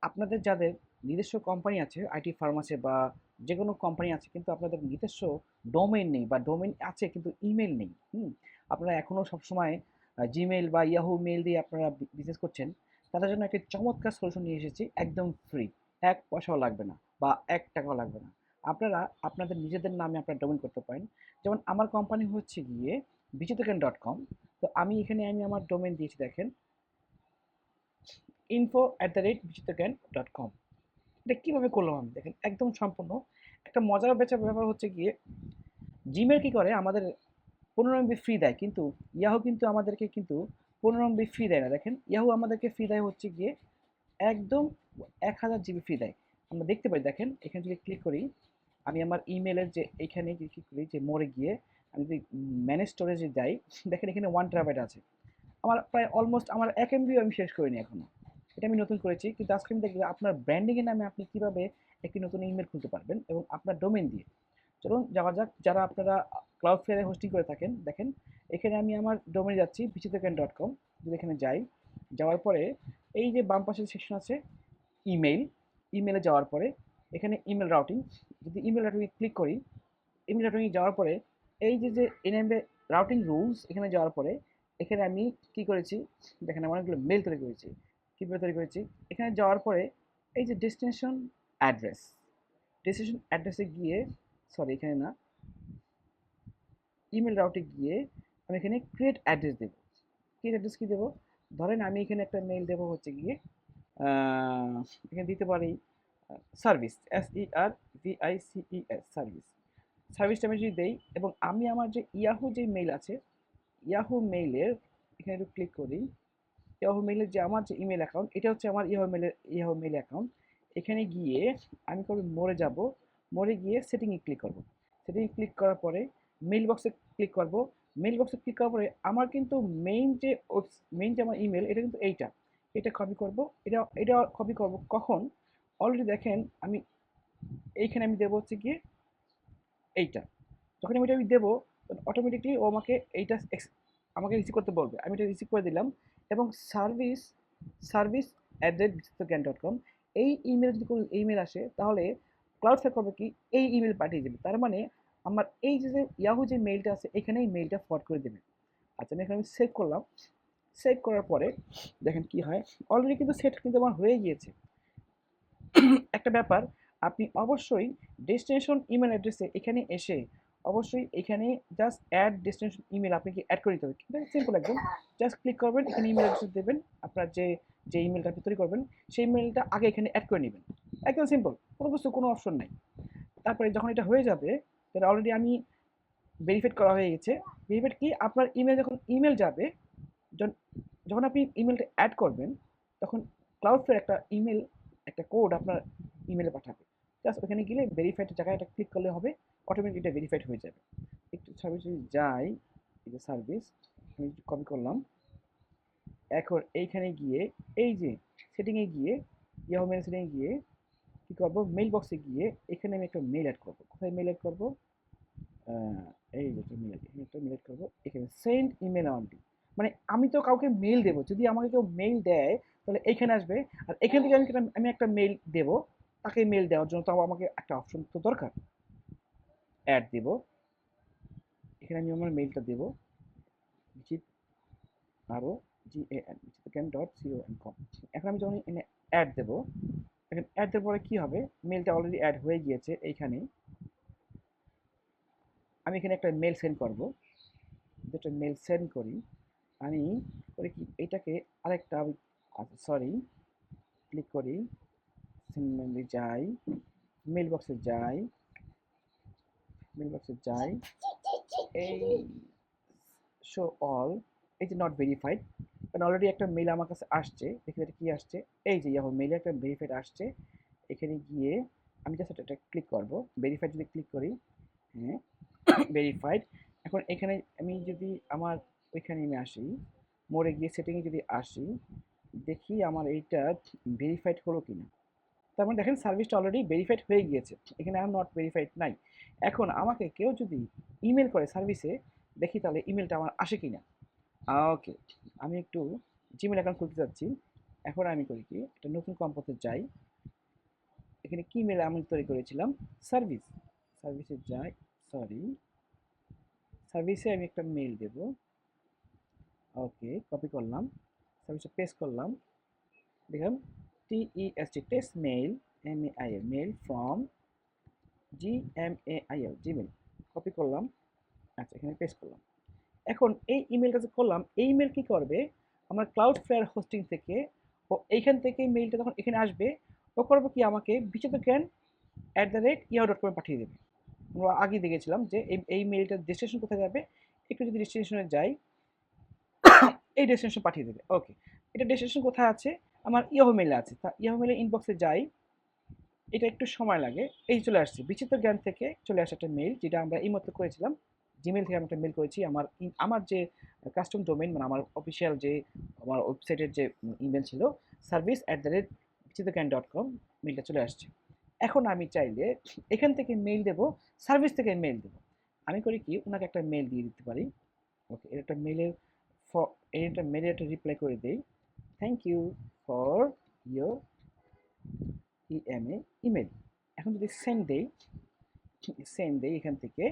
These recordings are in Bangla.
আপনাদের যাদের নিজস্ব কোম্পানি আছে, আইটি ফার্ম আছে বা যেকোনো কোম্পানি আছে কিন্তু আপনাদের নিজস্ব ডোমেইন নেই বা ডোমেইন আছে কিন্তু ইমেইল নেই। আপনারা এখনো সবসময় Gmail বা Yahoo মেইল দিয়ে আপনারা বিজনেস করছেন। তাদের জন্য একটা চমৎকার সলিউশন নিয়ে এসেছি একদম ফ্রি। ১ পয়সাও লাগবে না বা ৳১ লাগবে না। আপনারা আপনাদের নিজেদের নামে আপনারা ডোমেইন করতে পারেন। যেমন আমার কোম্পানি হচ্ছে গিয়ে bichitoken.com। তো আমি এখানে আমার ডোমেইন দিয়েছি দেখেন info@bichitoken.com। এটা কিভাবে করলাম আমি দেখেন একদম সম্পূর্ণ একটা মজার ব্যাপার হচ্ছে গিয়ে জিমেল কি করে আমাদের 15 MB ফ্রি দেয় কিন্তু ইয়াহু কিন্তু আমাদেরকে কিন্তু 15 MB ফ্রি দেয় না দেখেন ইয়াহু আমাদেরকে ফ্রি দেয় হচ্ছে গিয়ে একদম 1000 GB ফ্রি দেয়। আমরা দেখতে পাই দেখেন এখানে যদি ক্লিক করি আমি আমার ইমেলের যে এইখানে ক্লিক করি যে মোড়ে গিয়ে আমি যদি ম্যানেজ স্টোরেজে যাই দেখেন এখানে 1 TB আছে। আমার প্রায় অলমোস্ট আমার 1 MB আমি শেষ করিনি এখনো। এটা আমি নতুন করেছি কিন্তু আজকে আমি দেখব আপনার ব্র্যান্ডিং এর নামে আপনি কিভাবে একটি নতুন ইমেল খুলতে পারবেন এবং আপনার ডোমেইন দিয়ে। চলুন যাওয়া যাক যারা আপনারা ক্লাউডফ্লেয়ারে হোস্টিং করে থাকেন দেখেন এখানে আমি আমার ডোমেইনে যাচ্ছি bichitoken.com। যদি এখানে যাই যাওয়ার পরে এই যে বাম পাশে সেকশন আছে ইমেইল, ইমেইলে যাওয়ার পরে এখানে ইমেইল রাউটিং, যদি ইমেইল রাউটিং এ ক্লিক করি ইমেইল রাউটিং এ যাওয়ার পরে এই যে এনএমবে রাউটিং রুলস এখানে যাওয়ার পরে এখানে আমি কি করেছি দেখেন আমি অনেকগুলো মেইল তৈরি করেছি। কিভাবে তৈরি করেছি এখানে যাওয়ার পরে এই যে ডেস্টিনেশন অ্যাড্রেস, ডেস্টিনেশন অ্যাড্রেসে গিয়ে সরি এখানে না ইমেল রাউটে গিয়ে আমি এখানে ক্রিয়েট অ্যাড্রেস দেবো। ক্রিয়েট অ্যাড্রেস কি দেবো ধরেন আমি এখানে একটা মেইল দেবো হচ্ছে গিয়ে এখানে দিতে পারি সার্ভিস SERVICES সার্ভিস। সার্ভিসটা আমি যদি দেই এবং আমি আমার যে ইয়াহু যে মেইল আছে ইয়াহু মেইলের এখানে একটু ক্লিক করি ইয়াহু মেইলের যে আমার যে ইমেল অ্যাকাউন্ট এটা হচ্ছে আমার ইয়াহু মেইল অ্যাকাউন্ট। এখানে গিয়ে আমি করব মোড়ে যাব, মোড়ে গিয়ে সেটিংয়ে ক্লিক করব। সেটিংয়ে ক্লিক করার পরে মেইল বক্সে ক্লিক করব। মেইল বক্সে ক্লিক করার পরে আমার কিন্তু মেইন যে আমার ইমেল এটা কিন্তু এইটা। এটা কপি করব। এটা কপি করব কখন অলরেডি দেখেন আমি এইখানে আমি দেবো হচ্ছে গিয়ে এইটা। যখন আমি দেবো অটোমেটিকলি ও আমাকে এইটা আমাকে রিসিভ করতে বলবে। আমি এটা রিসিভ করে দিলাম এবং service@bichitoken.com এই ইমেইলে যদি কোনো ইমেইল আসে তাহলে ক্লাউডফ্লেয়ার করবে কি এই ইমেইল পাঠিয়ে দেবে। তার মানে আমার এই যে ইয়াহু যে মেইলটা আছে এখানেই মেইলটা ফরওয়ার্ড করে দেবে। আচ্ছা আমি এখানে সেভ করলাম। সেভ করার পরে দেখেন কি হয় অলরেডি কিন্তু সেট কিন্তু আমার হয়ে গিয়েছে। একটা ব্যাপার আপনি অবশ্যই ডেস্টিনেশন ইমেল অ্যাড্রেসে এখানে এসে অবশ্যই এখানে জাস্ট অ্যাড ডেস্টিনেশন ইমেল আপনাকে অ্যাড করে দিতে হবে কিন্তু সিম্পল একদম জাস্ট ক্লিক করবেন এখানে ইমেল অ্যাড্রেস দেবেন আপনার যে ইমেলটা আপনি তৈরি করবেন সেই ইমেলটা আগে এখানে অ্যাড করে নেবেন একদম সিম্পল কোনো অপশন নাই তারপরে যখন এটা হয়ে যাবে তাহলে অলরেডি আমি ভেরিফাইড করা হয়ে গেছে ভেরিফাইড কি আপনার ইমেল যখন ইমেল যাবে যখন যখন আপনি ইমেলটা অ্যাড করবেন তখন ক্লাউডফ্লেয়ার একটা ইমেল একটা কোড আপনার ইমেলে পাঠাবে জাস্ট ওখানে গেলে ভেরিফাইড জায়গায় এটা ক্লিক করলে হবে অটোমেটিক এটা ভেরিফাইড হয়ে যাবে একটু সার্ভিস যদি যাই এই যে সার্ভিস আমি কপি করলাম এখন এইখানে গিয়ে এই যে সেটিংয়ে গিয়ে ইয়াহু মেল সেটিংয়ে গিয়ে কী করবো মেল বক্সে গিয়ে এখানে আমি একটা মেল অ্যাড করবো কোথায় মেল অ্যাড করবো এই যে একটা মেল এখানে একটা মেল অ্যাড করবো এখানে সেন্ড ইমেল অনলি মানে আমি তো কাউকে মেল দেবো যদি আমাকে কেউ মেল দেয় তাহলে এইখানে আসবে আর এখান থেকে আমি একটা মেল দেবো তাকে মেল দেওয়ার জন্য তো আমাকে একটা অপশন তো দরকার অ্যাড দেব এখানে আমি আমার মেলটা দেবো বিচিত আরও GAN.com এখন আমি যখন এখানে অ্যাড দেবো এখন অ্যাড দেওয়ার পরে কী হবে মেলটা অলরেডি অ্যাড হয়ে গিয়েছে এইখানে আমি এখানে একটা মেল সেন্ড করবো যেটা মেল সেন্ড করি আমি করি কি এটাকে আরেকটা সরি ক্লিক করি মেলে যাই মেল বক্সে যাই মেল বক্সে যাই এই শো অল এই যে নট ভেরিফাইড কারণ অলরেডি একটা মেল আমার কাছে আসছে দেখি এটা কি আসছে এই যে ইয়াহু মেলে একটা ভেরিফাইড আসছে এখানে গিয়ে আমি জাস্ট এটা ক্লিক করবো ভেরিফাইড যদি ক্লিক করি হ্যাঁ ভেরিফাইড এখন এখানে আমি যদি আমার ওইখানে আমি আসি মোড়ে গিয়ে সেটিংয়ে যদি আসি দেখি আমার এইটা ভেরিফাইড হলো কিনা তার মানে দেখেন সার্ভিসটা অলরেডি ভেরিফাইড হয়ে গিয়েছে এখানে আর নট ভেরিফাইড নাই এখন আমাকে কেউ যদি ইমেল করে সার্ভিসে দেখি তাহলে ইমেলটা আমার আসে কিনা ওকে আমি একটু জিমেল অ্যাকাউন্ট খুলতে চাচ্ছি এখন আমি করি কি, একটা নতুন কম্পোতে যাই, এখানে কি মেল আমি তৈরি করেছিলাম, সার্ভিস, সার্ভিসে যাই, সরি, সার্ভিসে আমি একটা মেল দেব, ওকে কপি করলাম, সার্ভিসে পেস্ট করলাম, দেখলাম TEST test mail MAIL mail from GMAIL Gmail, copy করলাম, আচ্ছা এখানে পেস্ট করলাম। এখন এই ইমেলটা যে করলাম, এই ইমেল কি করবে, আমার ক্লাউডফ্লেয়ার হোস্টিং থেকে ও এইখান থেকে মেইলটা যখন এখানে আসবে, ও করবে কি, আমাকে bichitraken@yahoo.com পাঠিয়ে দেবে। আমরা আগে দেখেছিলাম যে এই মেইলটার ডেস্টিনেশন কোথায় যাবে, একটু যদি ডেস্টিনেশনে যাই, এই ডেস্টিনেশন পাঠিয়ে দেবে। ওকে, এটা ডেস্টিনেশন কোথায় আছে, আমার ইয়াহু মেইলে আছে, তা ইয়াহু মেইলের ইনবক্সে যাই, এটা একটু সময় লাগে, এই চলে আসছে বিচিত্র জ্ঞান থেকে চলে আসে একটা মেইল, যেটা আমরা এই মতো করেছিলাম, জিমেল থেকে আমি একটা মেল করেছি, আমার যে কাস্টম ডোমেইন, মানে আমার অফিসিয়াল যে আমার ওয়েবসাইটের যে ইমেল ছিল, service@bichitraজ্ঞান.com, মেলটা চলে আসছে। এখন আমি চাইলে এখান থেকে মেইল দেব, সার্ভিস থেকে মেইল দেব, আমি করি কি, ওনাকে একটা মেইল দিয়ে দিতে পারি। ওকে, এর একটা মেলের এটা মেলের একটা রিপ্লাই করে দেই, thank you for your email. এখন যদি সেন্ড দেই এখান থেকে,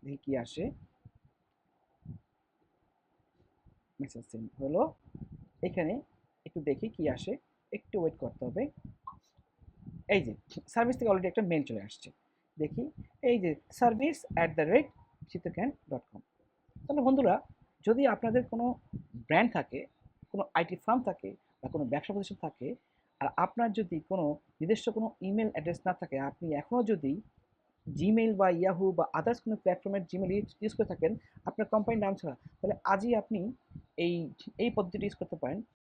দেখি কি আসে, মেসেজ সেন্ড হলো, এখানে একটু দেখি কি আসে, একটু ওয়েট করতে হবে। এই যে সার্ভিস থেকে অলরেডি একটা মেল চলে আসছে, দেখি, এই যে service@chitrakan.com। তাহলে বন্ধুরা, যদি আপনাদের কোনো ব্র্যান্ড থাকে, কোনো আইটি ফার্ম থাকে, বা কোনো ব্যবসা প্রতিষ্ঠান থাকে, আর আপনার যদি কোনো নিজস্ব কোনো ইমেল অ্যাড্রেস না থাকে, আপনি এখনও যদি জিমেইল বা ইয়াহু বা আদার্স কোনো প্ল্যাটফর্মের জিমেল ইউজ করে থাকেন আপনার কোম্পানির নাম ছাড়া, তাহলে আজই আপনি এই এই পদ্ধতিটি ইউজ করতে পারেন।